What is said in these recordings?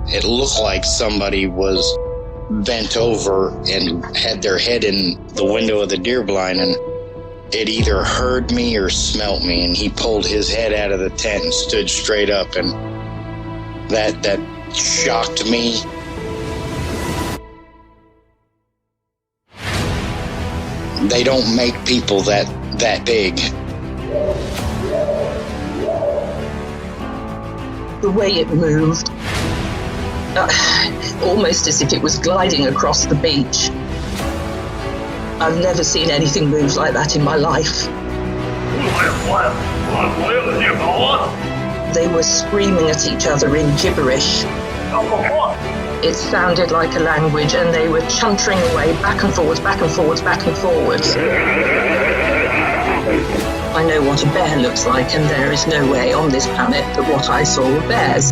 It looked like somebody was bent over and had their head in the window of the deer blind, and it either heard me or smelt me, and he pulled his head out of the tent and stood straight up, and that shocked me. They don't make people that big. The way it moved, almost as if it was gliding across the beach. I've never seen anything move like that in my life. They were screaming at each other in gibberish. It sounded like a language, and they were chuntering away back and forwards, back and forwards, back and forwards. I know what a bear looks like, and there is no way on this planet that what I saw were bears.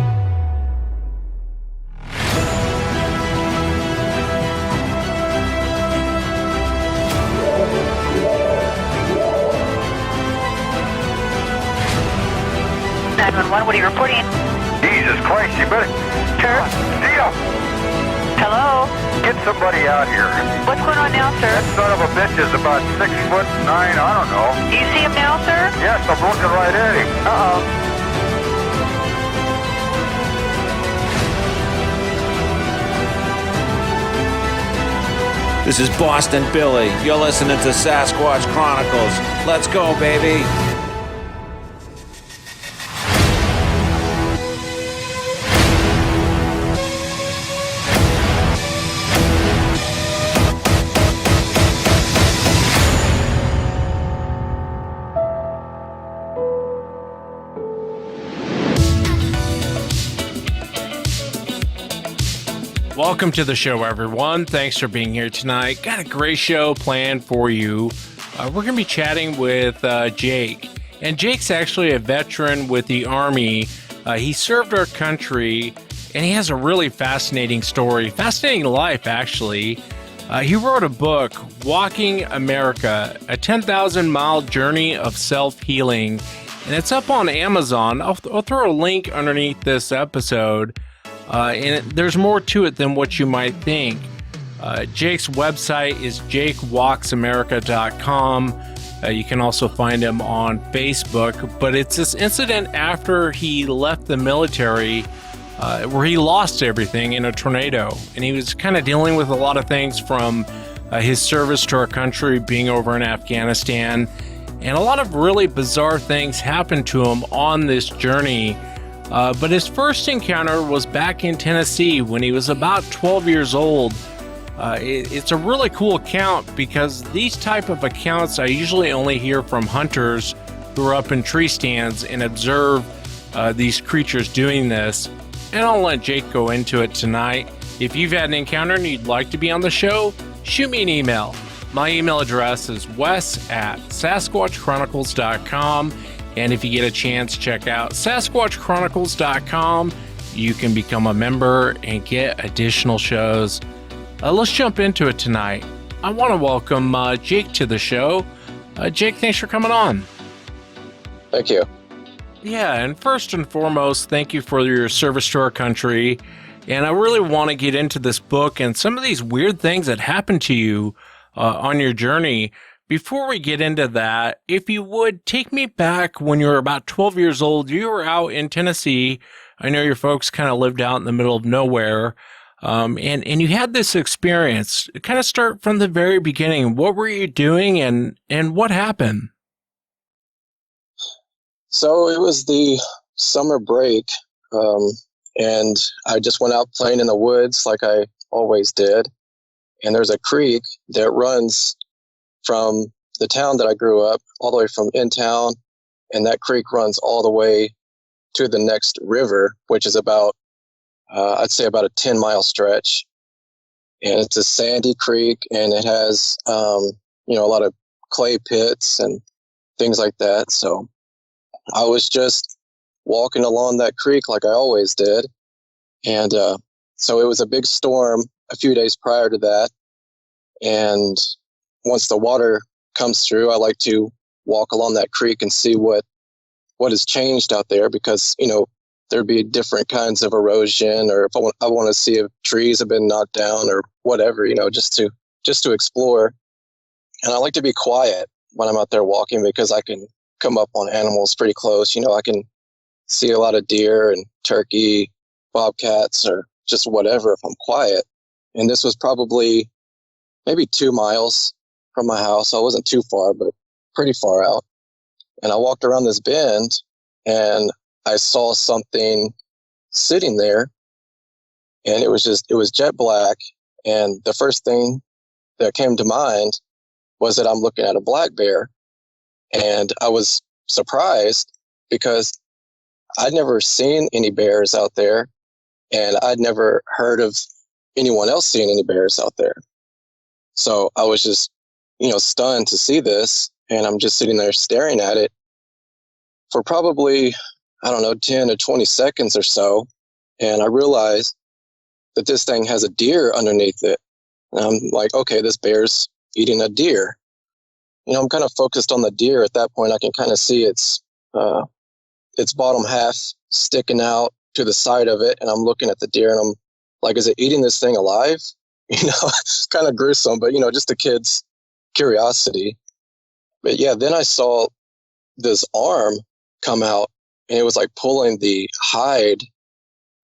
911, what are you reporting? Jesus Christ, you better... Sure. Tia! Hello? Get somebody out here. What's going on now, sir? That son of a bitch is about 6'9", I don't know. Do you see him now, sir? Yes, I'm looking right at him. Uh-oh. This is Boston Billy. You're listening to Sasquatch Chronicles. Let's go, baby. Welcome to the show, everyone. Thanks for being here tonight. Got a great show planned for you. We're going to be chatting with Jake. And Jake's actually a veteran with the Army. He served our country, and he has a really fascinating story. Fascinating life, actually. He wrote a book, Walking America, a 10,000-mile journey of self-healing. And it's up on Amazon. I'll throw a link underneath this episode. And there's more to it than what you might think. Jake's website is jakewalksamerica.com. You can also find him on Facebook. But it's this incident after he left the military where he lost everything in a tornado. And he was kind of dealing with a lot of things from his service to our country, being over in Afghanistan. And a lot of really bizarre things happened to him on this journey. But his first encounter was back in Tennessee when he was about 12 years old. It's a really cool account because these type of accounts I usually only hear from hunters who are up in tree stands and observe these creatures doing this. And I'll let Jake go into it tonight. If you've had an encounter and you'd like to be on the show, shoot me an email. My email address is wes@sasquatchchronicles.com. And if you get a chance, check out SasquatchChronicles.com. You can become a member and get additional shows. Let's jump into it tonight. I want to welcome Jake to the show. Jake, thanks for coming on. Thank you. Yeah, and first and foremost, thank you for your service to our country. And I really want to get into this book and some of these weird things that happened to you on your journey. Before we get into that, if you would, take me back when you were about 12 years old. You were out in Tennessee. I know your folks kind of lived out in the middle of nowhere, and you had this experience. Kind of start from the very beginning. What were you doing, and what happened? So it was the summer break, and I just went out playing in the woods like I always did. And there's a creek that runs from the town that I grew up, all the way from in town, and that creek runs all the way to the next river, which is about, I'd say about a 10-mile stretch. And it's a sandy creek, and it has, a lot of clay pits and things like that. So I was just walking along that creek like I always did. And so it was a big storm a few days prior to that. And once the water comes through, I like to walk along that creek and see what has changed out there because, there'd be different kinds of erosion, or if I want to see if trees have been knocked down or whatever, just to explore. And I like to be quiet when I'm out there walking because I can come up on animals pretty close. I can see a lot of deer and turkey, bobcats, or just whatever if I'm quiet. And this was probably maybe 2 miles from my house. I wasn't too far, but pretty far out. And I walked around this bend and I saw something sitting there, and it was jet black. And the first thing that came to mind was that I'm looking at a black bear. And I was surprised because I'd never seen any bears out there, and I'd never heard of anyone else seeing any bears out there. So I was just, stunned to see this, and I'm just sitting there staring at it for probably, 10 to 20 seconds or so. And I realized that this thing has a deer underneath it. And I'm like, okay, this bear's eating a deer. I'm kind of focused on the deer at that point. I can kind of see its bottom half sticking out to the side of it. And I'm looking at the deer and I'm like, is it eating this thing alive? It's kind of gruesome, but, just a kid's curiosity. But yeah, then I saw this arm come out, and it was like pulling the hide,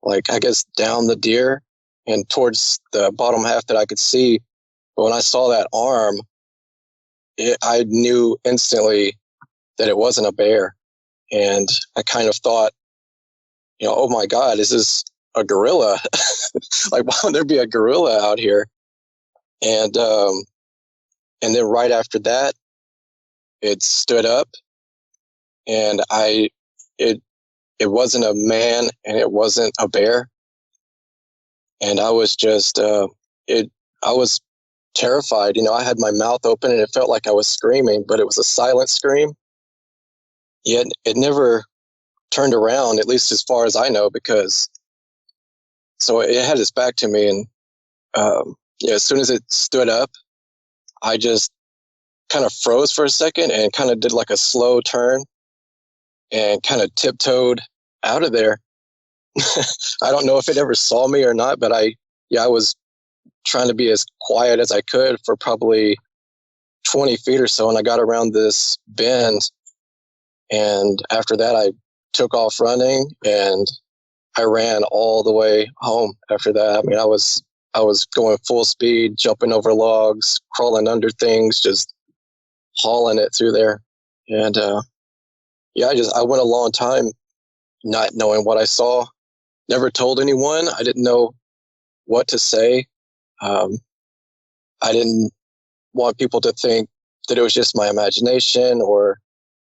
like I guess down the deer and towards the bottom half that I could see. But when I saw that arm, I knew instantly that it wasn't a bear. And I kind of thought, oh my God, is this a gorilla? Like, why would there be a gorilla out here? And then right after that, it stood up, and it wasn't a man and it wasn't a bear. And I was just, I was terrified. I had my mouth open and it felt like I was screaming, but it was a silent scream. Yet it never turned around, at least as far as I know, so it had its back to me. And as soon as it stood up, I just kind of froze for a second and kind of did like a slow turn and kind of tiptoed out of there. I don't know if it ever saw me or not, but I was trying to be as quiet as I could for probably 20 feet or so. And I got around this bend. And after that, I took off running, and I ran all the way home after that. I mean, I was going full speed, jumping over logs, crawling under things, just hauling it through there. And I went a long time not knowing what I saw. Never told anyone. I didn't know what to say. I didn't want people to think that it was just my imagination, or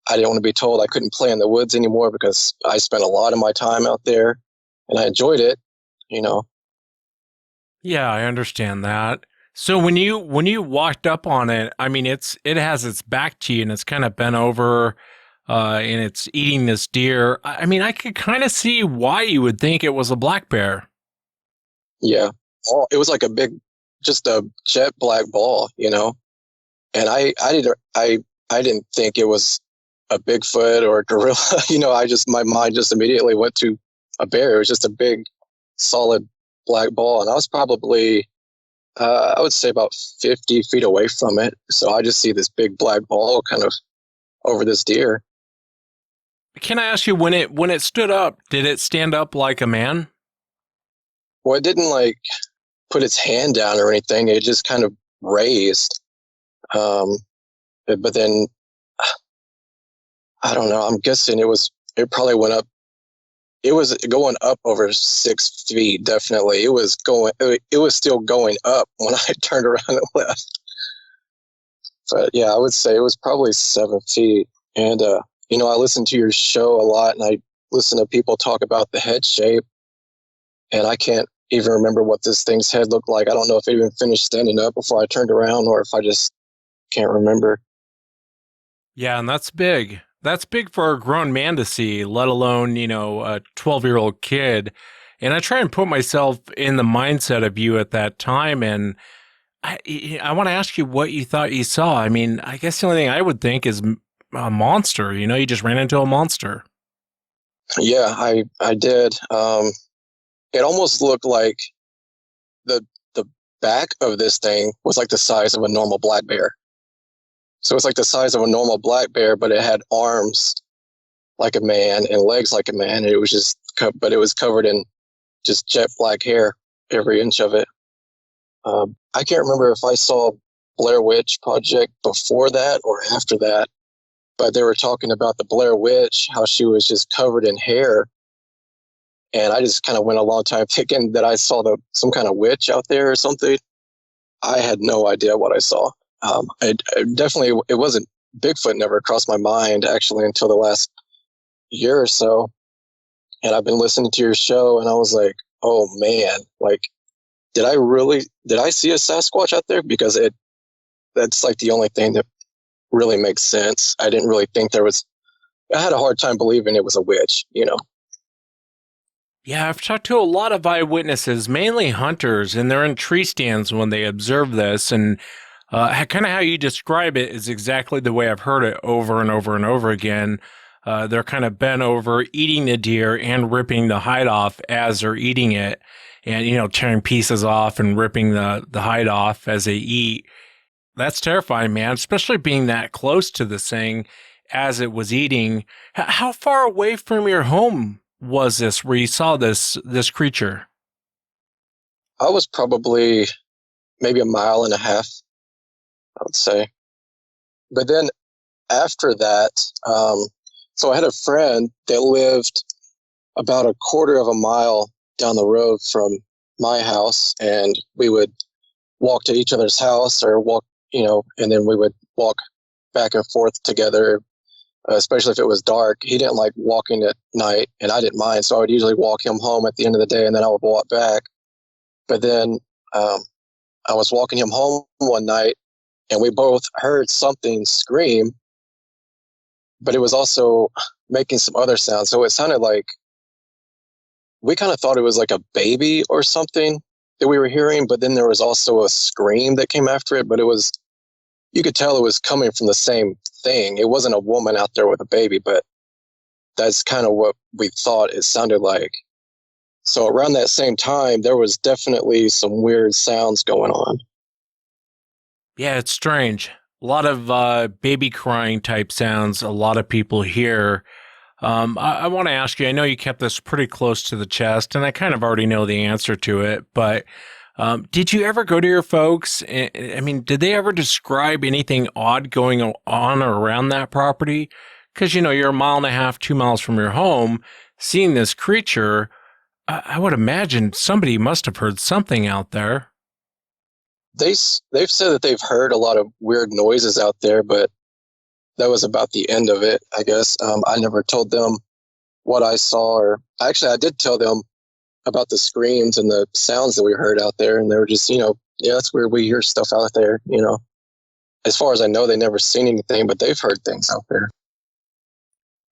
I didn't want to be told I couldn't play in the woods anymore because I spent a lot of my time out there and I enjoyed it, Yeah, I understand that. So when you walked up on it, I mean, it has its back to you and it's kind of bent over, and it's eating this deer. I mean, I could kind of see why you would think it was a black bear. Yeah. It was like just a jet black ball, and I didn't think it was a Bigfoot or a gorilla. My mind just immediately went to a bear. It was just a big, solid black ball. And I was probably, I would say about 50 feet away from it. So I just see this big black ball kind of over this deer. Can I ask you, when it stood up, did it stand up like a man? Well, it didn't like put its hand down or anything. It just kind of raised. But then, I don't know. I'm guessing it probably went up. It was going up over 6 feet. Definitely. It was still going up when I turned around and left. But yeah, I would say it was probably 7 feet. And, I listen to your show a lot, and I listen to people talk about the head shape, and I can't even remember what this thing's head looked like. I don't know if it even finished standing up before I turned around, or if I just can't remember. Yeah, and that's big. That's big for a grown man to see, let alone, a 12-year-old kid. And I try and put myself in the mindset of you at that time. And I want to ask you what you thought you saw. I mean, I guess the only thing I would think is a monster. You just ran into a monster. Yeah, I did. It almost looked like the back of this thing was like the size of a normal black bear. So it's like the size of a normal black bear, but it had arms like a man and legs like a man. And it was just, but it was covered in just jet black hair, every inch of it. I can't remember if I saw Blair Witch Project before that or after that, but they were talking about the Blair Witch, how she was just covered in hair. And I just kind of went a long time thinking that I saw some kind of witch out there or something. I had no idea what I saw. I definitely, it wasn't Bigfoot, never crossed my mind actually until the last year or so. And I've been listening to your show and I was like, oh man, like, did I see a Sasquatch out there? Because that's like the only thing that really makes sense. I didn't really think I had a hard time believing it was a witch, you know? Yeah, I've talked to a lot of eyewitnesses, mainly hunters, and they're in tree stands when they observe this. And kind of how you describe it is exactly the way I've heard it over and over and over again. They're kind of bent over, eating the deer and ripping the hide off as they're eating it, and tearing pieces off and ripping the hide off as they eat. That's terrifying, man, especially being that close to this thing as it was eating. How far away from your home was this where you saw this creature? I was probably maybe a mile and a half, I would say. But then after that, so I had a friend that lived about a quarter of a mile down the road from my house, and we would walk to each other's house or walk, and then we would walk back and forth together, especially if it was dark. He didn't like walking at night, and I didn't mind, so I would usually walk him home at the end of the day, and then I would walk back. But then I was walking him home one night, and we both heard something scream, but it was also making some other sounds. So it sounded like we kind of thought it was like a baby or something that we were hearing, but then there was also a scream that came after it, but you could tell it was coming from the same thing. It wasn't a woman out there with a baby, but that's kind of what we thought it sounded like. So around that same time, there was definitely some weird sounds going on. Yeah, it's strange. A lot of baby crying type sounds a lot of people hear. I want to ask you, I know you kept this pretty close to the chest, and I kind of already know the answer to it, but did you ever go to your folks? I mean, did they ever describe anything odd going on around that property? Because, you're a mile and a half, 2 miles from your home, seeing this creature. I would imagine somebody must have heard something out there. They've said that they've heard a lot of weird noises out there, but that was about the end of it, I guess. I never told them what I saw, or actually I did tell them about the screams and the sounds that we heard out there, and they were just, yeah, that's weird. We hear stuff out there, As far as I know, they never seen anything, but they've heard things out there.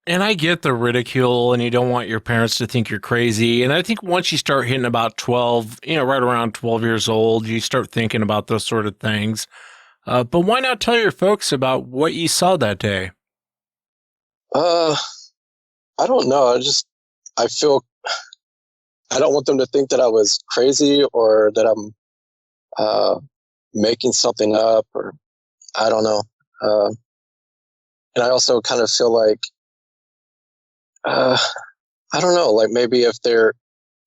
And I get the ridicule, and you don't want your parents to think you're crazy. And I think once you start hitting about 12, right around 12 years old, you start thinking about those sort of things. But why not tell your folks about what you saw that day? I don't know. I feel, I don't want them to think that I was crazy or that I'm making something up, or I don't know. And I also kind of feel like, I don't know, like maybe if there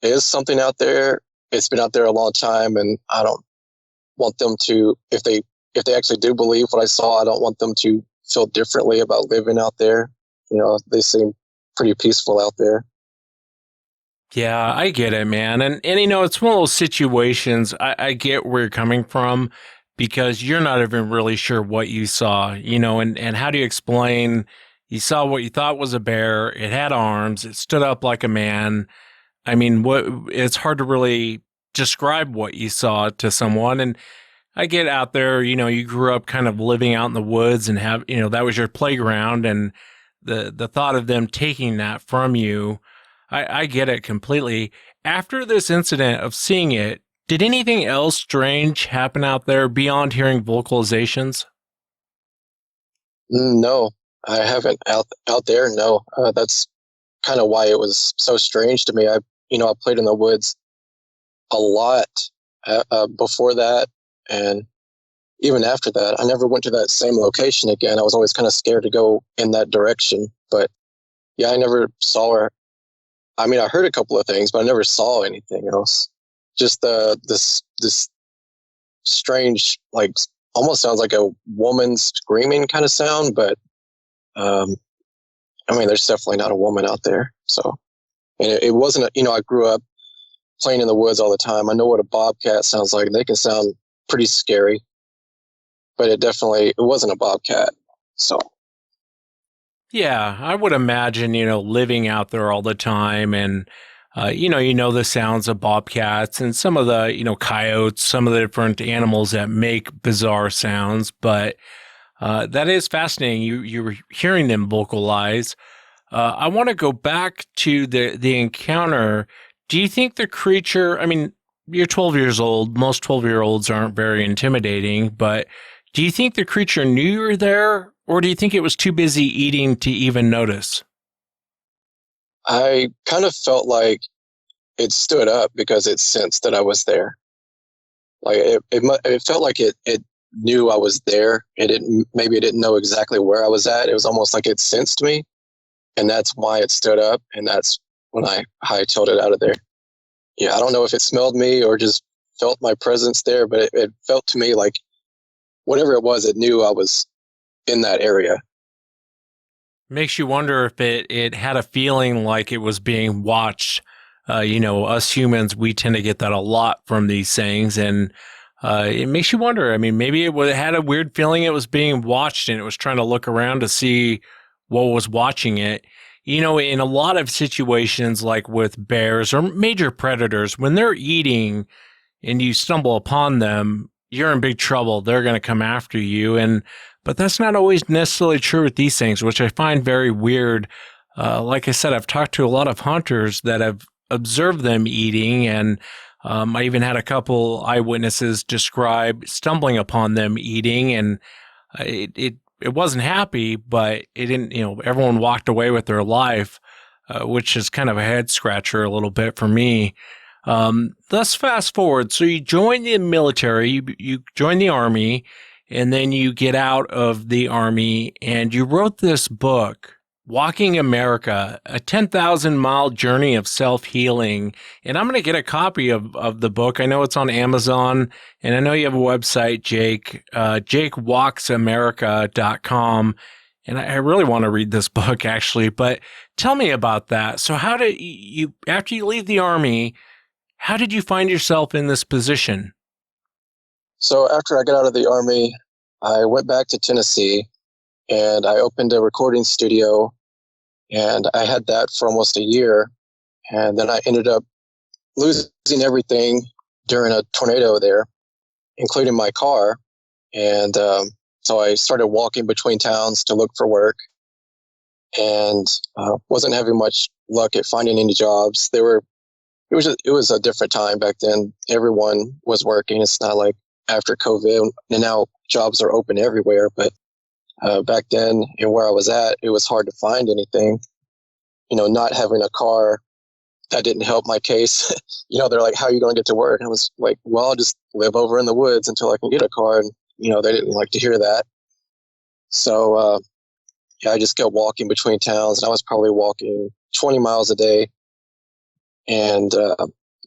is something out there, it's been out there a long time, and I don't want them to, if they actually do believe what I saw, I don't want them to feel differently about living out there. They seem pretty peaceful out there. Yeah, I get it, man. And it's one of those situations, I get where you're coming from, because you're not even really sure what you saw, and how do you explain you saw what you thought was a bear, it had arms, it stood up like a man. I mean, it's hard to really describe what you saw to someone. And I get out there, you grew up kind of living out in the woods and have, that was your playground, and the thought of them taking that from you, I get it completely. After this incident of seeing it, did anything else strange happen out there beyond hearing vocalizations? No, I haven't out there. No, that's kind of why it was so strange to me. I played in the woods a lot before that, and even after that, I never went to that same location again. I was always kind of scared to go in that direction. But yeah, I never saw her. I mean, I heard a couple of things, but I never saw anything else. Just this strange, like, almost sounds like a woman screaming kind of sound, but I mean, there's definitely not a woman out there. So, and it wasn't, I grew up playing in the woods all the time. I know what a bobcat sounds like. They can sound pretty scary, but it wasn't a bobcat. So. Yeah, I would imagine, living out there all the time and, the sounds of bobcats and some of the, coyotes, some of the different animals that make bizarre sounds. But that is fascinating. You were hearing them vocalize. I want to go back to the encounter. Do you think the creature, I mean, you're 12 years old. Most 12-year-olds aren't very intimidating, but do you think the creature knew you were there, or do you think it was too busy eating to even notice? I kind of felt like it stood up because it sensed that I was there. Like it felt like it knew I was there. Maybe it didn't know exactly where I was at. It was almost like it sensed me, and that's why it stood up. And that's when I hightailed it out of there. Yeah, I don't know if it smelled me or just felt my presence there, but it felt to me like whatever it was, it knew I was in that area. Makes you wonder if it had a feeling like it was being watched. Us humans, we tend to get that a lot from these things, and it makes you wonder. I mean, maybe it had a weird feeling it was being watched, and it was trying to look around to see what was watching it. In a lot of situations, like with bears or major predators, when they're eating and you stumble upon them, you're in big trouble. They're going to come after you. But that's not always necessarily true with these things, which I find very weird. Like I said, I've talked to a lot of hunters that have observed them eating, and I even had a couple eyewitnesses describe stumbling upon them eating, and it wasn't happy, but it didn't, everyone walked away with their life, which is kind of a head scratcher a little bit for me. Let's fast forward. So you join the military, you join the Army, and then you get out of the Army and you wrote this book, Walking America, a 10,000-mile journey of self-healing. And I'm going to get a copy of the book. I know it's on Amazon, and I know you have a website, Jake, jakewalksamerica.com. And I really want to read this book, actually. But tell me about that. So how did you, after you leave the Army, how did you find yourself in this position? So after I got out of the Army, I went back to Tennessee and I opened a recording studio, and I had that for almost a year. And then I ended up losing everything during a tornado there, including my car. And so I started walking between towns to look for work, and wasn't having much luck at finding any jobs. It was a different time back then. Everyone was working. It's not like after COVID, and now jobs are open everywhere. But back then, and where I was at, it was hard to find anything. Not having a car, that didn't help my case. They're like, "How are you going to get to work?" And I was like, "Well, I'll just live over in the woods until I can get a car." And they didn't like to hear that. So yeah, I just kept walking between towns, and I was probably walking 20 miles a day. And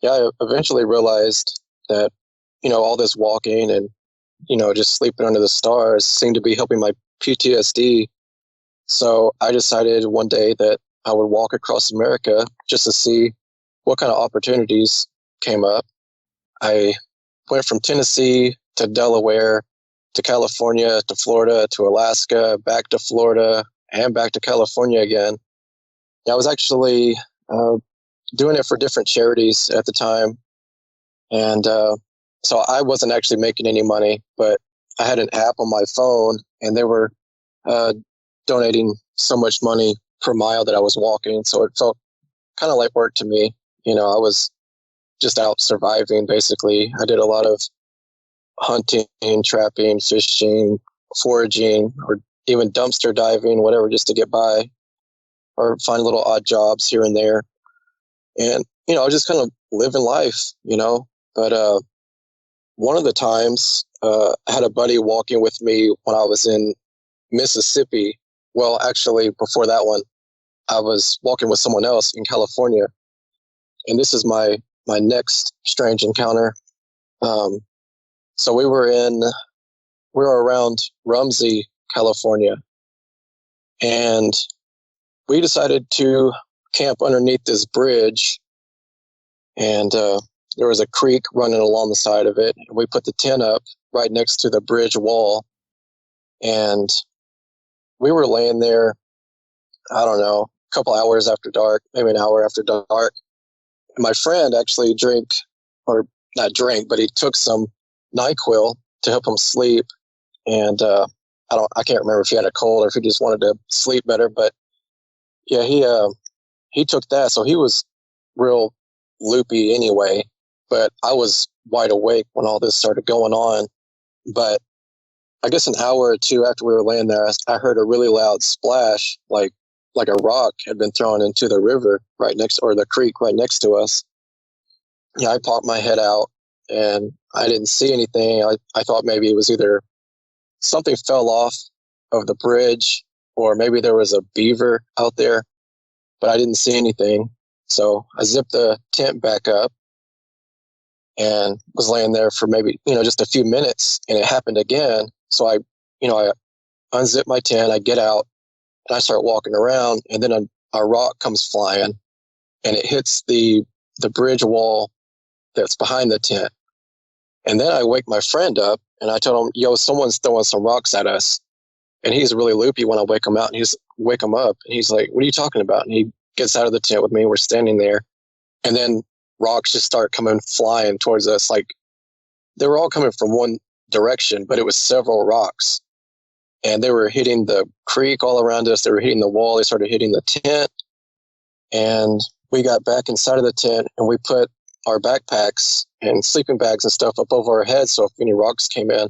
yeah, I eventually realized that all this walking and just sleeping under the stars seemed to be helping my PTSD. So I decided one day that I would walk across America just to see what kind of opportunities came up. I went from Tennessee to Delaware to California to Florida to Alaska, back to Florida, and back to California again. I was actually doing it for different charities at the time. And so I wasn't actually making any money, but I had an app on my phone, and they were donating so much money per mile that I was walking. So it felt kind of like work to me. I was just out surviving, basically. I did a lot of hunting, trapping, fishing, foraging, or even dumpster diving, whatever, just to get by. or find little odd jobs here and there. And, I was just kind of living life. But one of the times, I had a buddy walking with me when I was in Mississippi. Well, actually, before that one, I was walking with someone else in California. And this is my next strange encounter. So we were around Rumsey, California, and we decided to camp underneath this bridge, and there was a creek running along the side of it, and we put the tent up right next to the bridge wall, and we were laying there, I don't know, a couple hours after dark, maybe an hour after dark. And my friend actually but he took some NyQuil to help him sleep, and I can't remember if he had a cold or if he just wanted to sleep better, but yeah, he took that, so he was real loopy anyway, but I was wide awake when all this started going on. But I guess an hour or two after we were laying there, I heard a really loud splash, like a rock had been thrown into the river or the creek right next to us. Yeah, I popped my head out and I didn't see anything. I thought maybe it was either something fell off of the bridge or maybe there was a beaver out there, but I didn't see anything. So I zipped the tent back up and was laying there for maybe, just a few minutes, and it happened again. So I unzip my tent, I get out and I start walking around, and then a rock comes flying and it hits the bridge wall that's behind the tent. And then I wake my friend up and I told him, yo, someone's throwing some rocks at us. And he's really loopy when I wake him up, and wake him up. And he's like, what are you talking about? And he gets out of the tent with me. We're standing there. And then rocks just start coming flying towards us. Like they were all coming from one direction, but it was several rocks. And they were hitting the creek all around us. They were hitting the wall. They started hitting the tent. And we got back inside of the tent and we put our backpacks and sleeping bags and stuff up over our heads. So if any rocks came in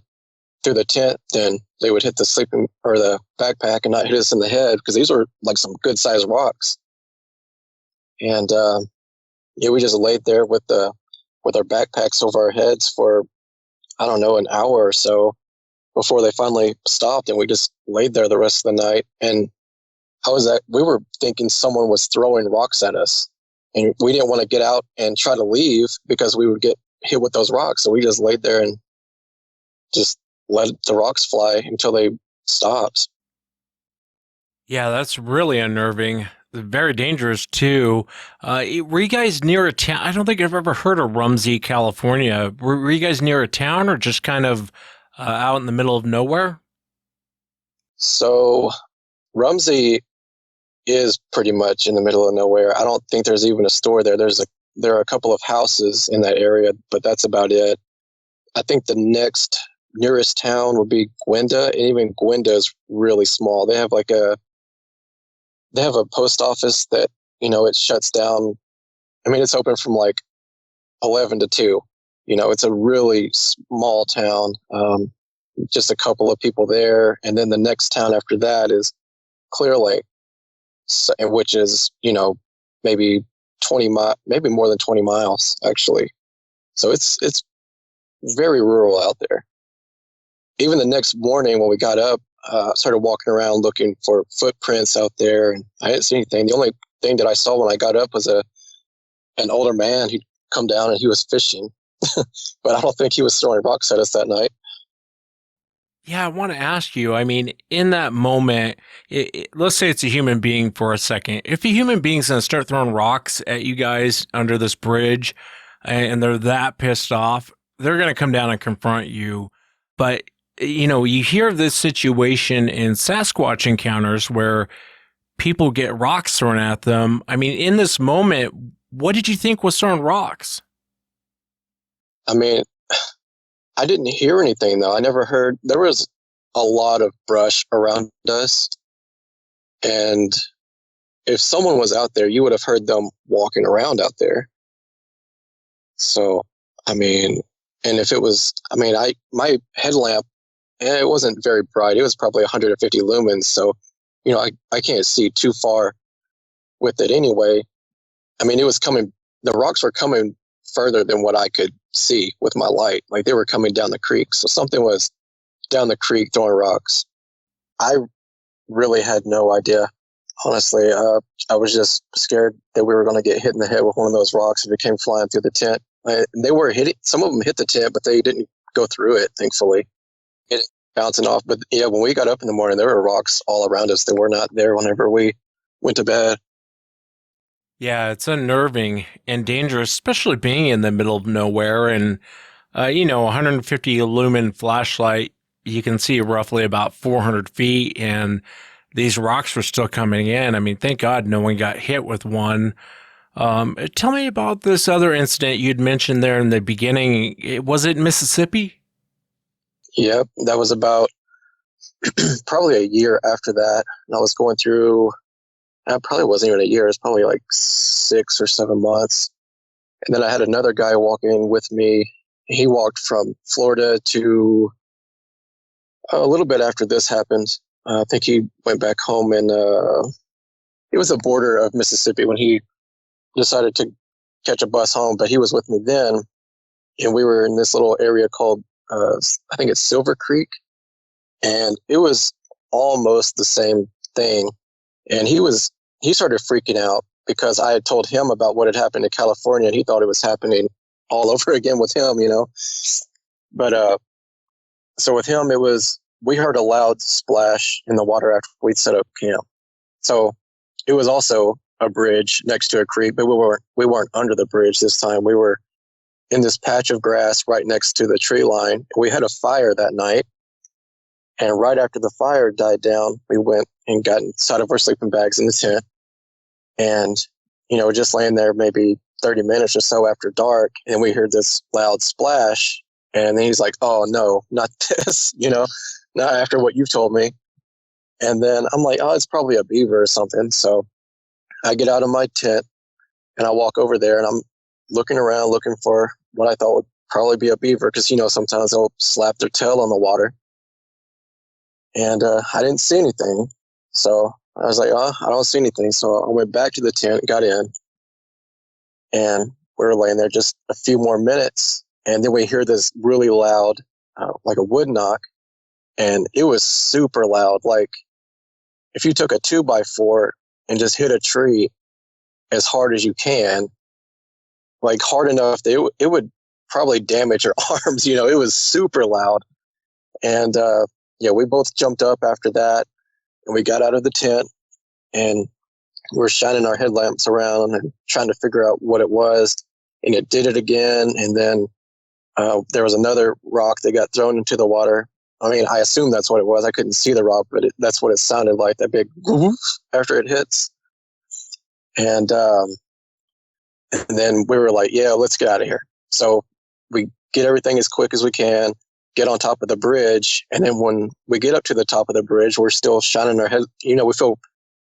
through the tent, then they would hit the sleeping or the backpack and not hit us in the head, because these were like some good sized rocks. And we just laid there with our backpacks over our heads for, I don't know, an hour or so before they finally stopped, and we just laid there the rest of the night. And we were thinking someone was throwing rocks at us, and we didn't want to get out and try to leave because we would get hit with those rocks. So we just laid there and just let the rocks fly until they stopped. Yeah, that's really unnerving. Very dangerous too. Were you guys near a town? I don't think I've ever heard of Rumsey, California. Were you guys near a town or just kind of out in the middle of nowhere? So Rumsey is pretty much in the middle of nowhere. I don't think there's even a store there. There are a couple of houses in that area, but that's about it. I think the nearest town would be Gwenda, and even Gwenda is really small. They have a post office that, it shuts down. I mean, it's open from like 11 to 2. It's a really small town, just a couple of people there. And then the next town after that is Clear Lake, which is, maybe maybe more than 20 miles, actually. So it's very rural out there. Even the next morning when we got up, started walking around looking for footprints out there, and I didn't see anything. The only thing that I saw when I got up was an older man who'd come down and he was fishing, but I don't think he was throwing rocks at us that night. Yeah, I want to ask you, I mean, in that moment, let's say it's a human being for a second. If a human being's going to start throwing rocks at you guys under this bridge and they're that pissed off, they're going to come down and confront you. But, you hear of this situation in Sasquatch encounters where people get rocks thrown at them. I mean, in this moment, what did you think was throwing rocks? I mean, I didn't hear anything, though. I never heard. There was a lot of brush around us. And if someone was out there, you would have heard them walking around out there. So, I mean, and if it was, my headlamp, it wasn't very bright. It was probably 150 lumens. So, I can't see too far with it anyway. I mean, the rocks were coming further than what I could see with my light. Like they were coming down the creek. So something was down the creek throwing rocks. I really had no idea. Honestly, I was just scared that we were going to get hit in the head with one of those rocks if it came flying through the tent. They were hitting, some of them hit the tent, but they didn't go through it, thankfully. It bouncing off. But yeah, when we got up in the morning, there were rocks all around us that were not there whenever we went to bed. Yeah, it's unnerving and dangerous, especially being in the middle of nowhere. And, 150 lumen flashlight, you can see roughly about 400 feet. And these rocks were still coming in. I mean, thank God no one got hit with one. Tell me about this other incident you'd mentioned there in the beginning. Was it Mississippi? Yep, that was about probably a year after that. And I was going through, it probably wasn't even a year. It was probably like 6 or 7 months. And then I had another guy walking with me. He walked from Florida to a little bit after this happened. I think he went back home and it was the border of Mississippi when he decided to catch a bus home, but he was with me then. And we were in this little area called, I think it's Silver Creek. And it was almost the same thing. And he started freaking out because I had told him about what had happened in California and he thought it was happening all over again with him, But so with him, we heard a loud splash in the water after we'd set up camp. So it was also a bridge next to a creek, but we weren't under the bridge this time. We were in this patch of grass right next to the tree line. We had a fire that night. And right after the fire died down, we went and got inside of our sleeping bags in the tent. And, just laying there maybe 30 minutes or so after dark, and we heard this loud splash. And then he's like, oh, no, not this, not after what you've told me. And then I'm like, oh, it's probably a beaver or something. So I get out of my tent and I walk over there and I'm looking around, looking for what I thought would probably be a beaver because, sometimes they'll slap their tail on the water. And I didn't see anything. So I was like, oh, I don't see anything. So I went back to the tent, got in, and we were laying there just a few more minutes. And then we hear this really loud, like a wood knock. And it was super loud. Like if you took a 2x4 and just hit a tree as hard as you can, like hard enough that it would probably damage your arms. It was super loud. And we both jumped up after that and we got out of the tent and we were shining our headlamps around and trying to figure out what it was. And it did it again. And then there was another rock that got thrown into the water. I mean, I assume that's what it was. I couldn't see the rock, but that's what it sounded like, that big whoosh after it hits. And then we were like, yeah, let's get out of here. So we get everything as quick as we can, get on top of the bridge. And then when we get up to the top of the bridge, we're still shining our head. We feel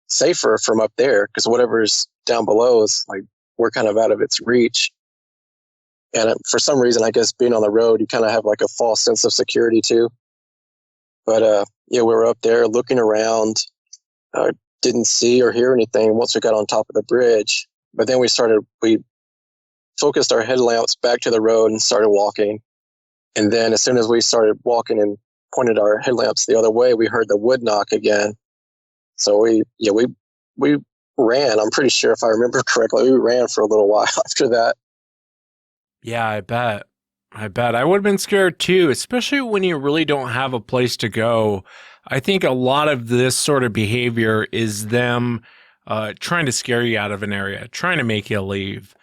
safer from up there because whatever's down below is like, we're kind of out of its reach. And for some reason, I guess being on the road, you kind of have like a false sense of security too. But we were up there looking around, didn't see or hear anything once we got on top of the bridge. But then we focused our headlamps back to the road and started walking. And then as soon as we started walking and pointed our headlamps the other way, we heard the wood knock again. So we ran. I'm pretty sure if I remember correctly, we ran for a little while after that. Yeah, I bet. I would have been scared too, especially when you really don't have a place to go. I think a lot of this sort of behavior is them trying to scare you out of an area, trying to make you leave.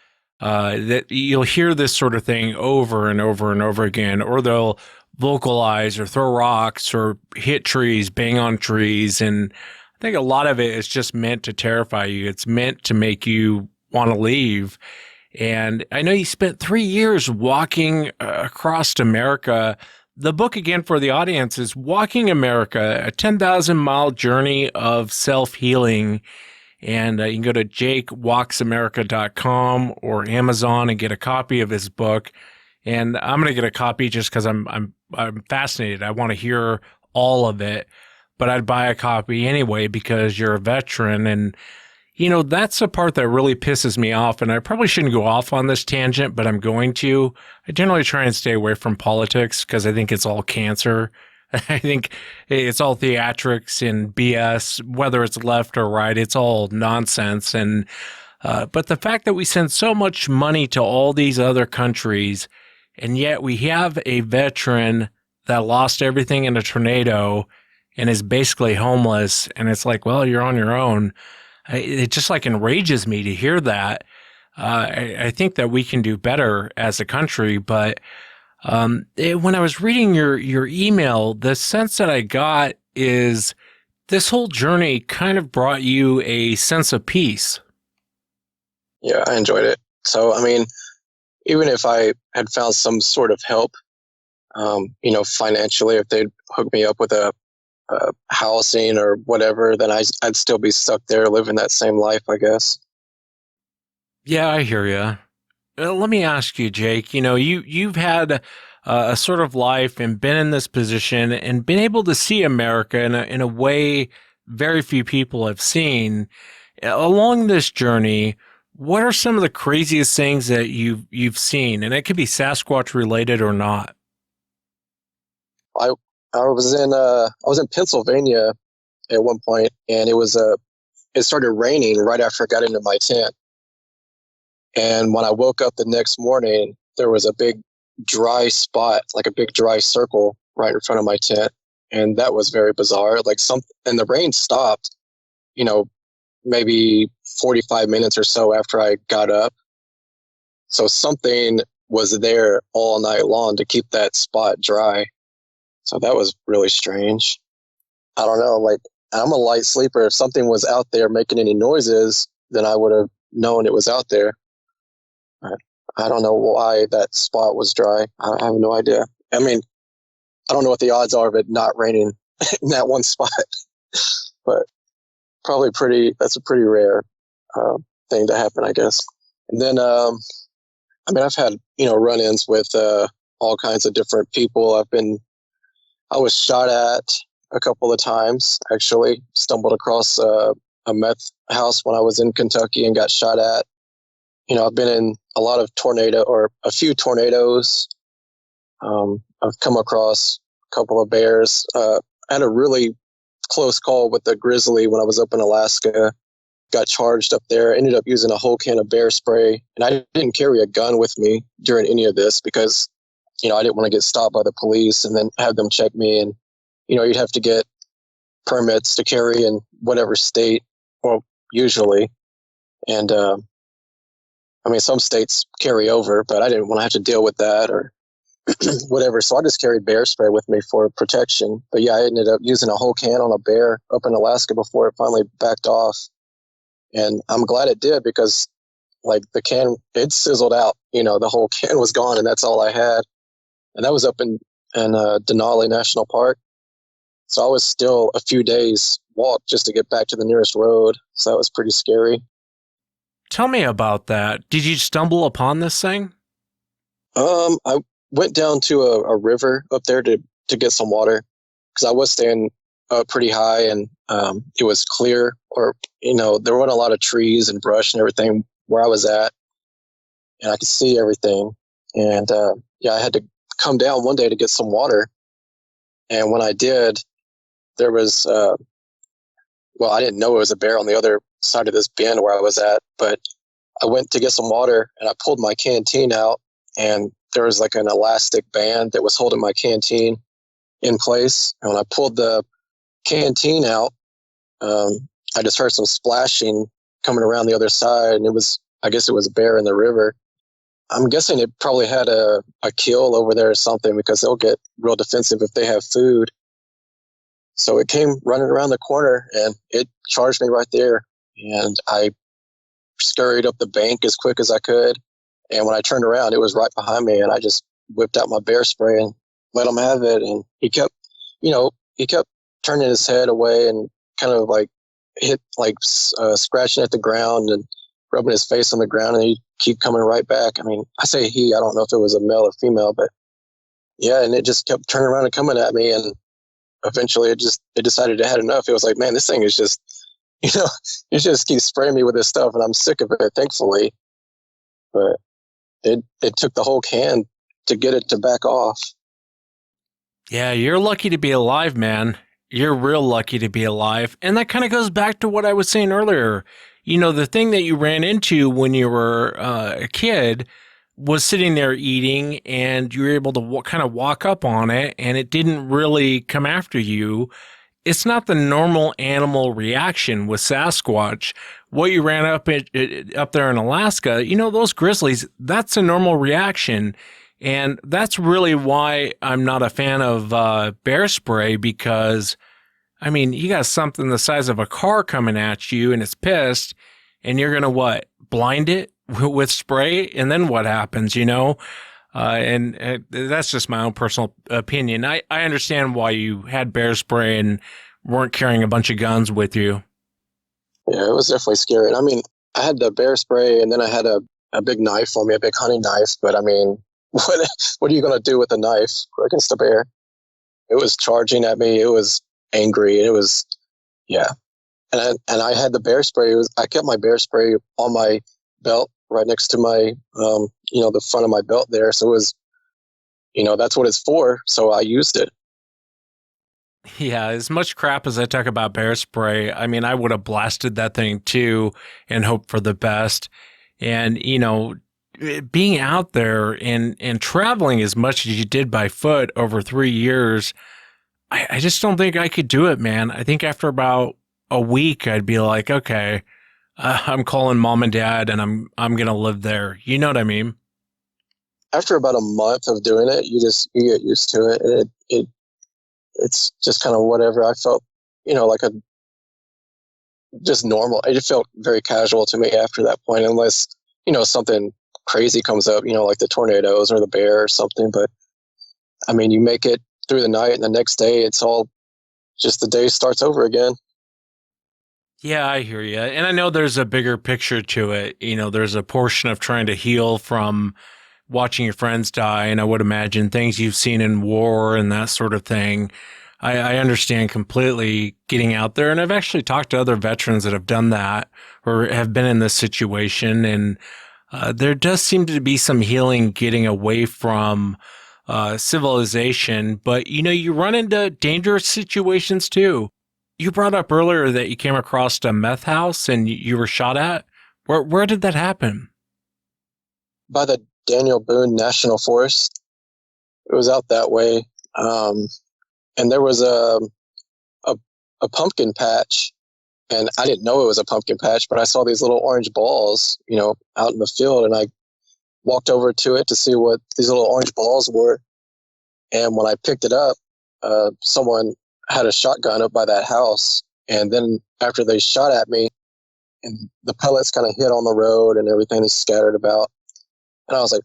That you'll hear this sort of thing over and over and over again, or they'll vocalize or throw rocks or hit trees, bang on trees. And I think a lot of it is just meant to terrify you. It's meant to make you want to leave. And I know you spent 3 years walking across America. The book, again, for the audience is Walking America, a 10,000-mile journey of self-healing. And you can go to jakewalksamerica.com or Amazon and get a copy of his book. And I'm going to get a copy just because I'm fascinated. I want to hear all of it. But I'd buy a copy anyway because you're a veteran. And That's the part that really pisses me off, and I probably shouldn't go off on this tangent, but I'm going to. I generally try and stay away from politics because I think it's all cancer. I think it's all theatrics and BS, whether it's left or right. It's all nonsense. And but the fact that we send so much money to all these other countries, and yet we have a veteran that lost everything in a tornado and is basically homeless, and it's like, well, you're on your own. It just like enrages me to hear that. I think that we can do better as a country, but when I was reading your email, the sense that I got is this whole journey kind of brought you a sense of peace. Yeah, I enjoyed it. So, I mean, even if I had found some sort of help, financially, if they'd hook me up with a housing or whatever, then I'd still be stuck there living that same life, I guess. Yeah, I hear you. Let me ask you, Jake. You've had a sort of life and been in this position and been able to see America in a way very few people have seen. Along this journey, what are some of the craziest things that you've seen? And it could be Sasquatch related or not. I was in Pennsylvania at one point, and it started raining right after I got into my tent. And when I woke up the next morning, there was a big dry spot, like a big dry circle right in front of my tent. And that was very bizarre. And the rain stopped, maybe 45 minutes or so after I got up. So something was there all night long to keep that spot dry. So that was really strange. I don't know, I'm a light sleeper. If something was out there making any noises, then I would have known it was out there. I don't know why that spot was dry. I have no idea. I mean, I don't know what the odds are of it not raining in that one spot, but that's a pretty rare thing to happen, I guess. And then, I've had, run-ins with all kinds of different people. I was shot at a couple of times, actually. Stumbled across a meth house when I was in Kentucky and got shot at. I've been in a few tornadoes. I've come across a couple of bears. I had a really close call with a grizzly when I was up in Alaska. Got charged up there, ended up using a whole can of bear spray. And I didn't carry a gun with me during any of this because I didn't want to get stopped by the police and then have them check me. And, you'd have to get permits to carry in whatever state, well, usually. And, some states carry over, but I didn't want to have to deal with that or whatever. So I just carried bear spray with me for protection. But yeah, I ended up using a whole can on a bear up in Alaska before it finally backed off. And I'm glad it did because the can, it sizzled out, the whole can was gone and that's all I had. And that was up in Denali National Park. So I was still a few days walk just to get back to the nearest road. So that was pretty scary. Tell me about that. Did you stumble upon this thing? I went down to a river up there to get some water because I was staying pretty high and it was clear, or there weren't a lot of trees and brush and everything where I was at, and I could see everything. And I had to come down one day to get some water, and when I did, there was I didn't know it was a bear on the other side of this bend where I was at, but I went to get some water and I pulled my canteen out, and there was an elastic band that was holding my canteen in place. And when I pulled the canteen out, I just heard some splashing coming around the other side, and I guess it was a bear in the river. I'm guessing it probably had a kill over there or something because they'll get real defensive if they have food. So it came running around the corner and it charged me right there. And I scurried up the bank as quick as I could. And when I turned around, it was right behind me. And I just whipped out my bear spray and let him have it. And he kept turning his head away and kind of scratching at the ground and rubbing his face on the ground. And he'd keep coming right back. I mean, I say he, I don't know if it was a male or female, but yeah. And it just kept turning around and coming at me. And eventually it decided it had enough. It was like, man, this thing is just you know, you just keep spraying me with this stuff, and I'm sick of it, thankfully. But it took the whole can to get it to back off. Yeah, you're lucky to be alive, man. You're real lucky to be alive. And that kind of goes back to what I was saying earlier. You know, the thing that you ran into when you were a kid was sitting there eating, and you were able to kind of walk up on it, and it didn't really come after you. It's not the normal animal reaction with Sasquatch. What you ran up there in Alaska, you know, those grizzlies, that's a normal reaction. And that's really why I'm not a fan of bear spray, because, I mean, you got something the size of a car coming at you and it's pissed, and you're going to what? Blind it with spray? And then what happens, you know? And that's just my own personal opinion. I understand why you had bear spray and weren't carrying a bunch of guns with you. Yeah, it was definitely scary. And I mean, I had the bear spray, and then I had a big knife on me, a big hunting knife. But I mean, what are you going to do with a knife against a bear? It was charging at me. It was angry. It was, yeah. And I had the bear spray. I kept my bear spray on my belt right next to my, the front of my belt there. So it was, that's what it's for. So I used it. Yeah, as much crap as I talk about bear spray, I mean, I would have blasted that thing too and hoped for the best. And, being out there and traveling as much as you did by foot over 3 years, I just don't think I could do it, man. I think after about a week, I'd be like, okay, I'm calling mom and dad, and I'm going to live there. You know what I mean? After about a month of doing it, you get used to it. It's just kind of whatever. I felt, like just normal. It just felt very casual to me after that point, unless, something crazy comes up, like the tornadoes or the bear or something. But I mean, you make it through the night, and the next day it's all just the day starts over again. Yeah, I hear you. And I know there's a bigger picture to it. There's a portion of trying to heal from watching your friends die. And I would imagine things you've seen in war and that sort of thing. I understand completely getting out there. And I've actually talked to other veterans that have done that or have been in this situation. And there does seem to be some healing getting away from civilization. But, you run into dangerous situations too. You brought up earlier that you came across a meth house and you were shot at. Where did that happen? By the Daniel Boone National Forest. It was out that way. And there was a pumpkin patch, and I didn't know it was a pumpkin patch, but I saw these little orange balls, out in the field, and I walked over to it to see what these little orange balls were. And when I picked it up, someone had a shotgun up by that house. And then after they shot at me, and the pellets kind of hit on the road and everything is scattered about. And I was like,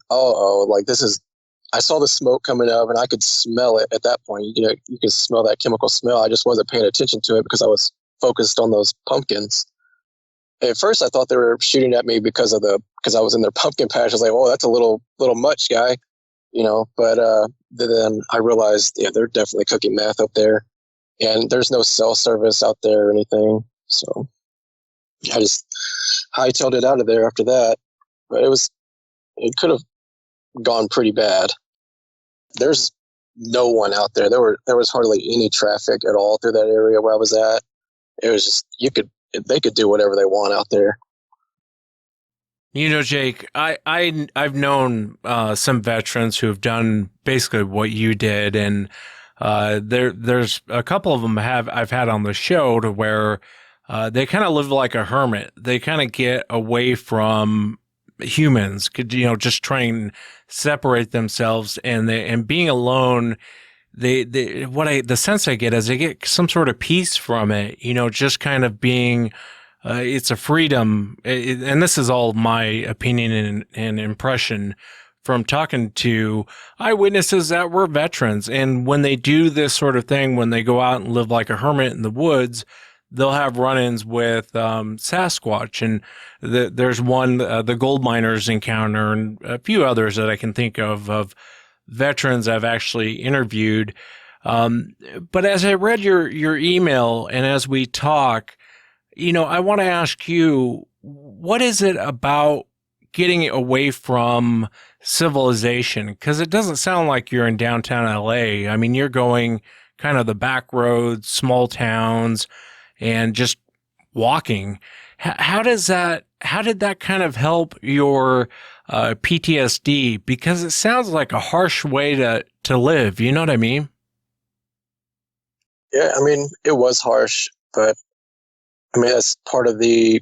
I saw the smoke coming up, and I could smell it at that point. You could smell that chemical smell. I just wasn't paying attention to it because I was focused on those pumpkins. At first, I thought they were shooting at me because I was in their pumpkin patch. I was like, "Oh, that's a little much, guy," But then I realized, yeah, they're definitely cooking meth up there, and there's no cell service out there or anything. So I just hightailed it out of there after that. But it could have gone pretty bad. There's no one out there. There was hardly any traffic at all through that area where I was at. It was just they could do whatever they want out there. Jake, I've known some veterans who have done basically what you did, and there's a couple of them I've had on the show to where they kind of live like a hermit. They kind of get away from humans, just try and separate themselves, and being alone, the sense I get is they get some sort of peace from it, just kind of being, it's a freedom. And this is all my opinion and impression from talking to eyewitnesses that were veterans. And when they do this sort of thing, when they go out and live like a hermit in the woods, they'll have run-ins with Sasquatch, and there's one, the gold miners encounter, and a few others that I can think of veterans I've actually interviewed. But as I read your email and as we talk, I want to ask you, what is it about getting away from civilization? Because it doesn't sound like you're in downtown LA. I mean, you're going kind of the back roads, small towns, and just walking. How did that kind of help your PTSD? Because it sounds like a harsh way to live. You know what I mean? Yeah, I mean, it was harsh, but I mean, that's part of I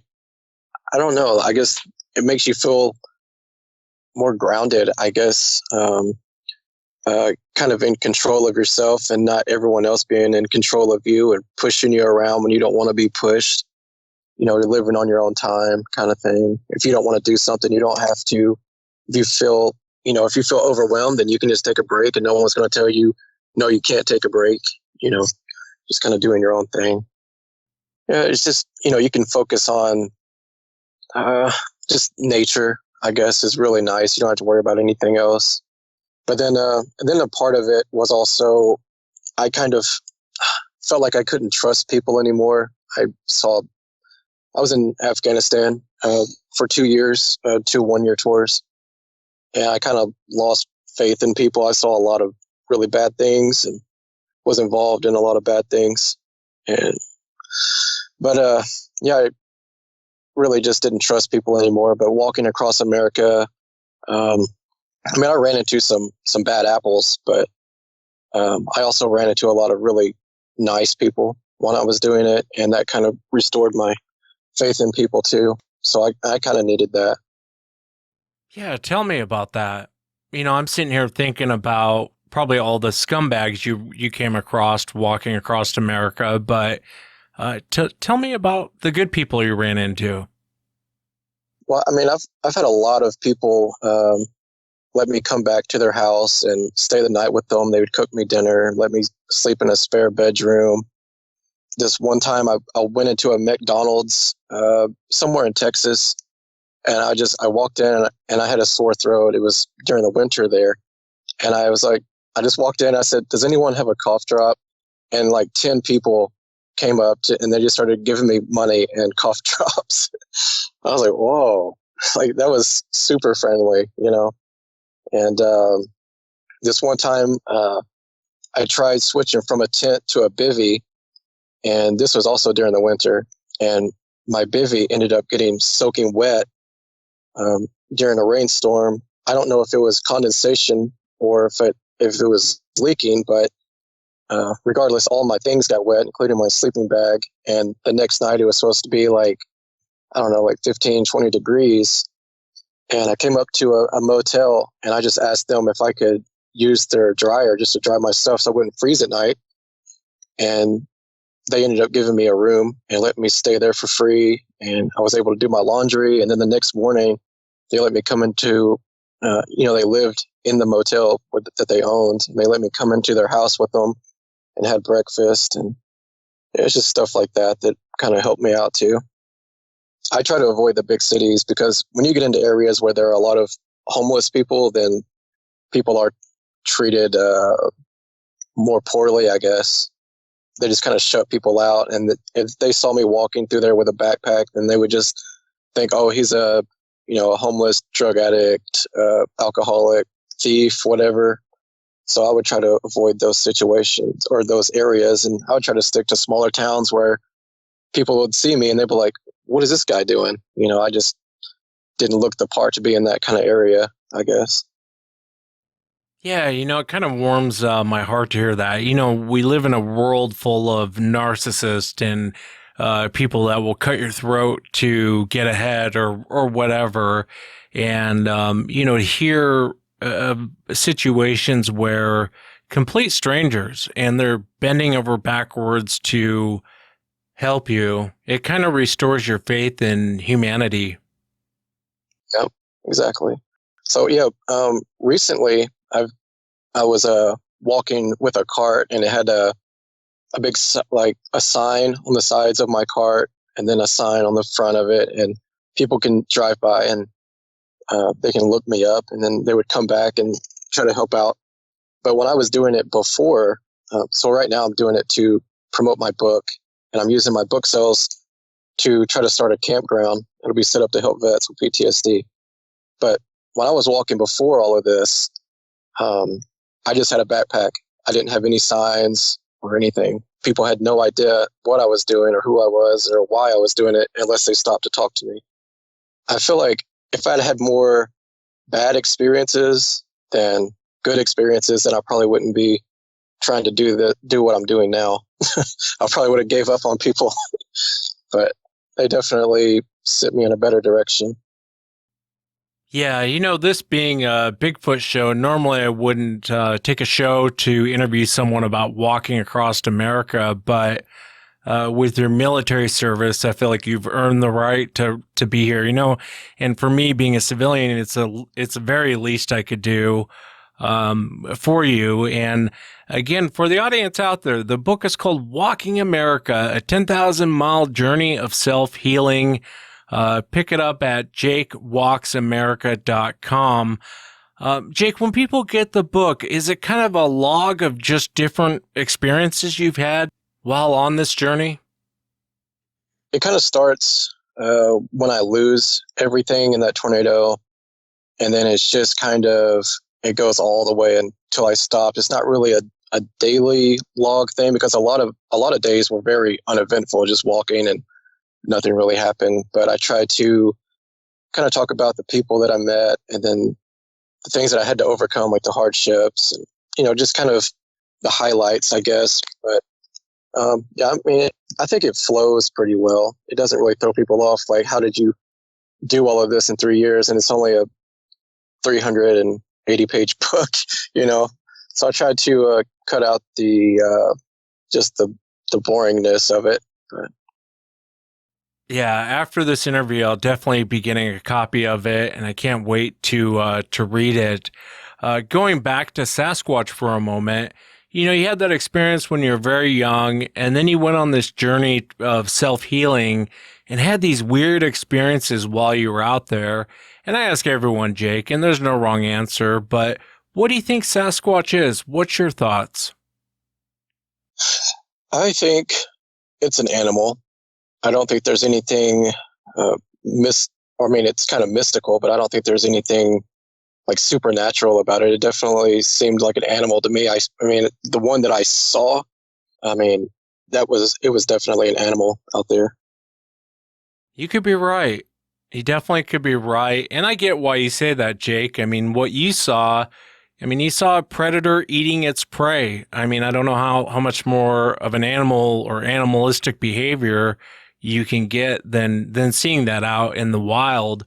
don't know, I guess it makes you feel more grounded, I guess, kind of in control of yourself and not everyone else being in control of you and pushing you around when you don't want to be pushed. You're living on your own time kind of thing. If you don't want to do something, you don't have to. If you feel, if you feel overwhelmed, then you can just take a break and no one's going to tell you, no, you can't take a break, just kind of doing your own thing. Yeah, it's just, you can focus on just nature, I guess, is really nice. You don't have to worry about anything else. But then a part of it was also, I kind of felt like I couldn't trust people anymore. I was in Afghanistan for 2 years, 2 one-year tours. And I kind of lost faith in people. I saw a lot of really bad things and was involved in a lot of bad things. But yeah, I really just didn't trust people anymore. But walking across America, I ran into some bad apples, but I also ran into a lot of really nice people when I was doing it. And that kind of restored my faith in people too. So I kind of needed that. Yeah, tell me about that. I'm sitting here thinking about probably all the scumbags you came across walking across America, but tell me about the good people you ran into. Well, I've had a lot of people let me come back to their house and stay the night with them. They would cook me dinner, let me sleep in a spare bedroom. This one time I went into a McDonald's somewhere in Texas, and I walked in and I had a sore throat. It was during the winter there. And I was like, I just walked in, I said, does anyone have a cough drop? And like 10 people came up and they just started giving me money and cough drops. I was like, whoa, like that was super friendly, And this one time I tried switching from a tent to a bivvy, and this was also during the winter. And my bivvy ended up getting soaking wet during a rainstorm. I don't know if it was condensation or if it was leaking, but regardless, all my things got wet, including my sleeping bag. And the next night it was supposed to be like 15, 20 degrees. And I came up to a motel and I just asked them if I could use their dryer just to dry my stuff so I wouldn't freeze at night. And they ended up giving me a room and let me stay there for free. And I was able to do my laundry. And then the next morning, they let me come into, they lived in the motel that they owned. And they let me come into their house with them and had breakfast. And it was just stuff like that kind of helped me out too. I try to avoid the big cities because when you get into areas where there are a lot of homeless people, then people are treated more poorly, I guess. They just kind of shut people out. And if they saw me walking through there with a backpack, then they would just think, oh, he's a homeless drug addict, alcoholic, thief, whatever. So I would try to avoid those situations or those areas. And I would try to stick to smaller towns where people would see me and they'd be like, what is this guy doing? I just didn't look the part to be in that kind of area, I guess. Yeah, it kind of warms my heart to hear that. We live in a world full of narcissists and people that will cut your throat to get ahead or whatever. And, to hear situations where complete strangers and they're bending over backwards to help you, it kind of restores your faith in humanity. Yep, exactly. So yeah, recently I was walking with a cart and it had a big a sign on the sides of my cart and then a sign on the front of it, and people can drive by and they can look me up and then they would come back and try to help out. But when I was doing it before, so right now I'm doing it to promote my book, and I'm using my book sales to try to start a campground. It'll be set up to help vets with PTSD. But when I was walking before all of this, I just had a backpack. I didn't have any signs or anything. People had no idea what I was doing or who I was or why I was doing it unless they stopped to talk to me. I feel like if I'd had more bad experiences than good experiences, then I probably wouldn't be trying to do what I'm doing now. I probably would have gave up on people, but they definitely sent me in a better direction. Yeah, this being a Bigfoot show, normally I wouldn't take a show to interview someone about walking across America, but with your military service, I feel like you've earned the right to be here, and for me being a civilian, it's the very least I could do for you. And again, for the audience out there, the book is called Walking America, a 10,000-mile journey of self-healing. Pick it up at jakewalksamerica.com. Jake, when people get the book, is it kind of a log of just different experiences you've had while on this journey? It kind of starts when I lose everything in that tornado, and then it's just it goes all the way until I stop. It's not really a daily log thing because a lot of days were very uneventful, just walking and nothing really happened. But I try to kind of talk about the people that I met and then the things that I had to overcome, like the hardships and, just kind of the highlights, I guess. But yeah, I mean, I think it flows pretty well. It doesn't really throw people off. Like, how did you do all of this in 3 years? And it's only a 380-page book, So I tried to cut out just the boringness of it. But yeah, after this interview, I'll definitely be getting a copy of it, and I can't wait to read it. Going back to Sasquatch for a moment, you had that experience when you were very young, and then you went on this journey of self-healing and had these weird experiences while you were out there. And I ask everyone, Jake, and there's no wrong answer, but what do you think Sasquatch is? What's your thoughts? I think it's an animal. I don't think there's anything it's kind of mystical, but I don't think there's anything like supernatural about it. It definitely seemed like an animal to me. I mean, the one that I saw, it was definitely an animal out there. You could be right. You definitely could be right. And I get why you say that, Jake. I mean, what you saw, you saw a predator eating its prey. I don't know how much more of an animal or animalistic behavior you can get than seeing that out in the wild.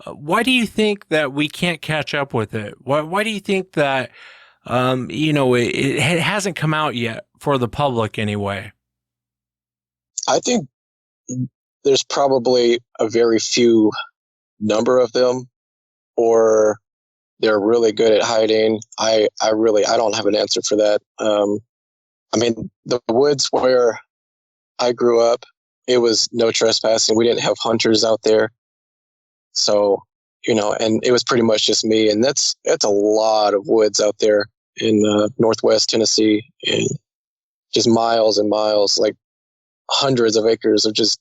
Why do you think that we can't catch up with it? Why do you think that, it hasn't come out yet for the public anyway? I think there's probably a very few number of them, or they're really good at hiding. I don't have an answer for that. The woods where I grew up, it was no trespassing. We didn't have hunters out there. So, and it was pretty much just me. And that's a lot of woods out there in Northwest Tennessee, and just miles and miles, like hundreds of acres of just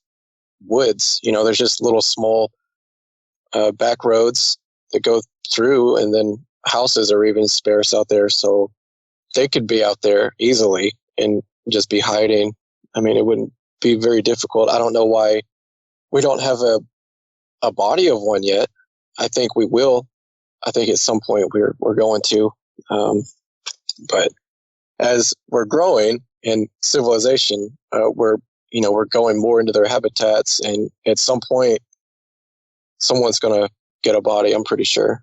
woods. There's just little small back roads that go through, and then houses are even sparse out there. So they could be out there easily and just be hiding. It wouldn't be very difficult. I don't know why we don't have a body of one yet. I think we will. I think at some point we're going to. But as we're growing in civilization, we're going more into their habitats, and at some point someone's going to get a body, I'm pretty sure.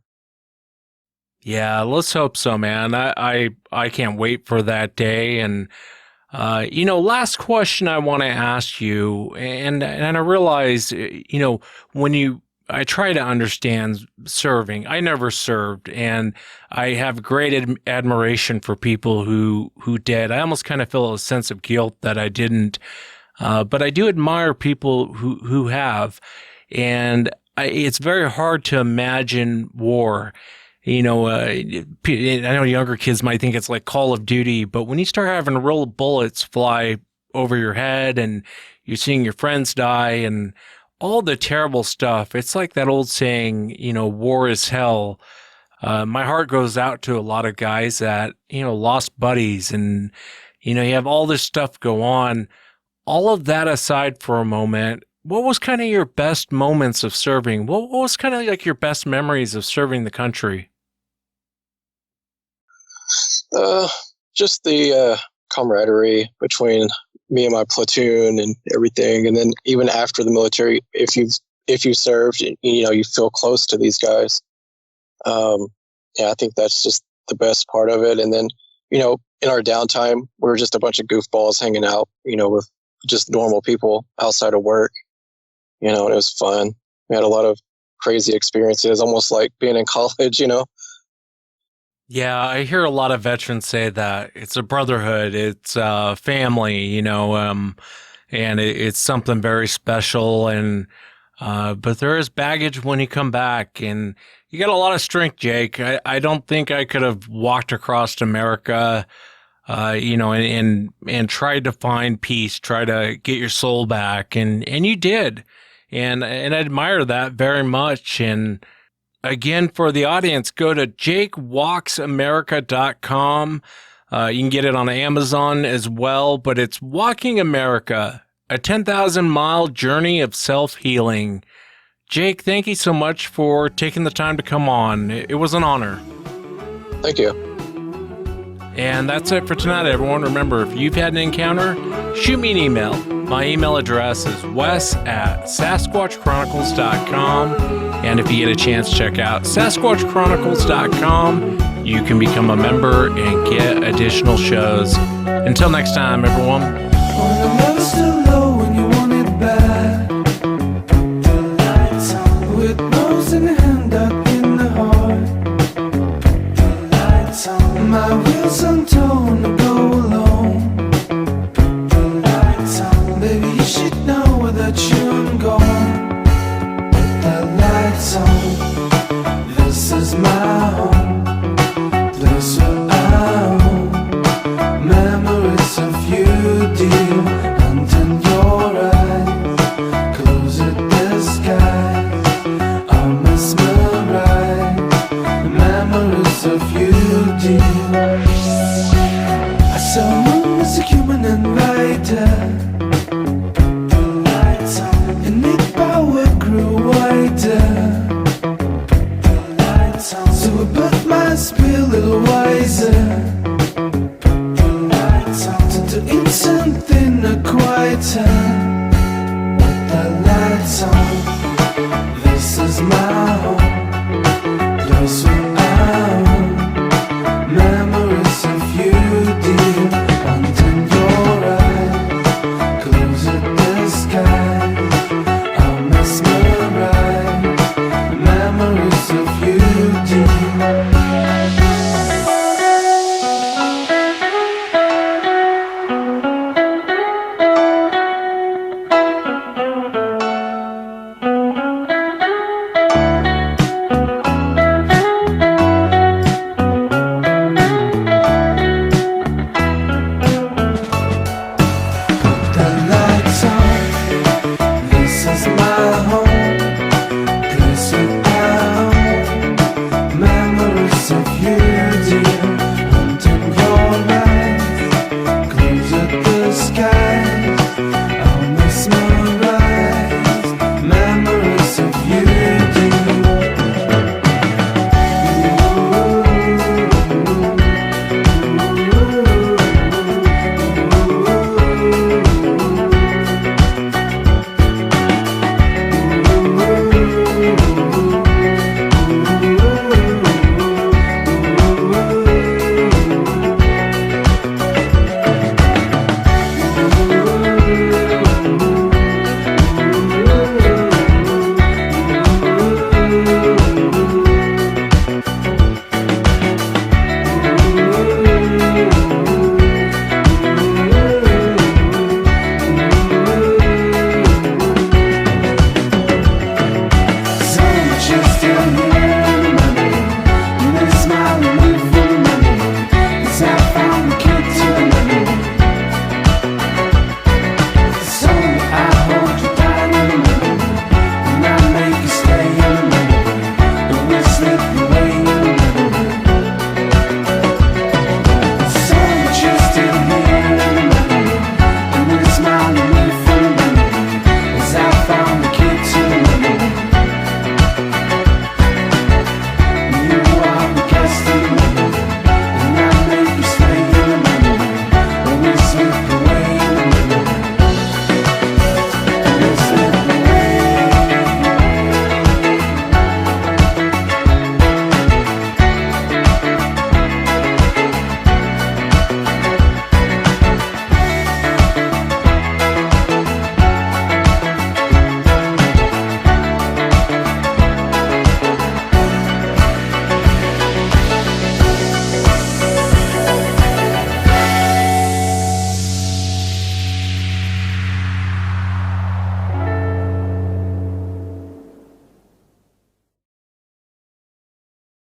Yeah, let's hope so, man. I can't wait for that day. And last question I want to ask you, and I realize, I try to understand serving. I never served, and I have great admiration for people who did. I almost kind of feel a sense of guilt that I didn't, but I do admire people who have, and it's very hard to imagine war. I know younger kids might think it's like Call of Duty, but when you start having real bullets fly over your head and you're seeing your friends die and all the terrible stuff. It's like that old saying, war is hell. My heart goes out to a lot of guys that, lost buddies and, you have all this stuff go on. All of that aside for a moment, what was kind of your best moments of serving? What was kind of like your best memories of serving the country? Just the camaraderie between me and my platoon and everything. And then even after the military, if you served, you feel close to these guys. I think that's just the best part of it. And then, in our downtime, we're just a bunch of goofballs hanging out, with just normal people outside of work. And it was fun. We had a lot of crazy experiences, almost like being in college, Yeah, I hear a lot of veterans say that it's a brotherhood, it's a family, and it's something very special. And but there is baggage when you come back, and you got a lot of strength, Jake. I don't think I could have walked across America, and tried to find peace, try to get your soul back, and you did, and I admire that very much. And again, for the audience, go to jakewalksamerica.com. You can get it on Amazon as well, but it's Walking America, a 10,000-mile journey of self-healing. Jake, thank you so much for taking the time to come on. It was an honor. Thank you. And that's it for tonight, everyone. Remember, if you've had an encounter, shoot me an email. My email address is wes@sasquatchchronicles.com. And if you get a chance, check out sasquatchchronicles.com. You can become a member and get additional shows. Until next time, everyone. My wheels on tone to go alone. Baby, you should know that I'm gone. With the lights on, this is my home, place where I own. Memories of you, dear, hunting your eyes. Close it, disguise, I'm mesmerized. Memories of you, dear. I saw moon as a human invader. And its power grew wider. So I put my speed a little wiser. Turned into something quieter. With the lights on, this is my home, place where I own. Memories of you, dear, hunting your eyes. Close it, disguise, I'm mesmerized. Memories of you, dear. Memories of you.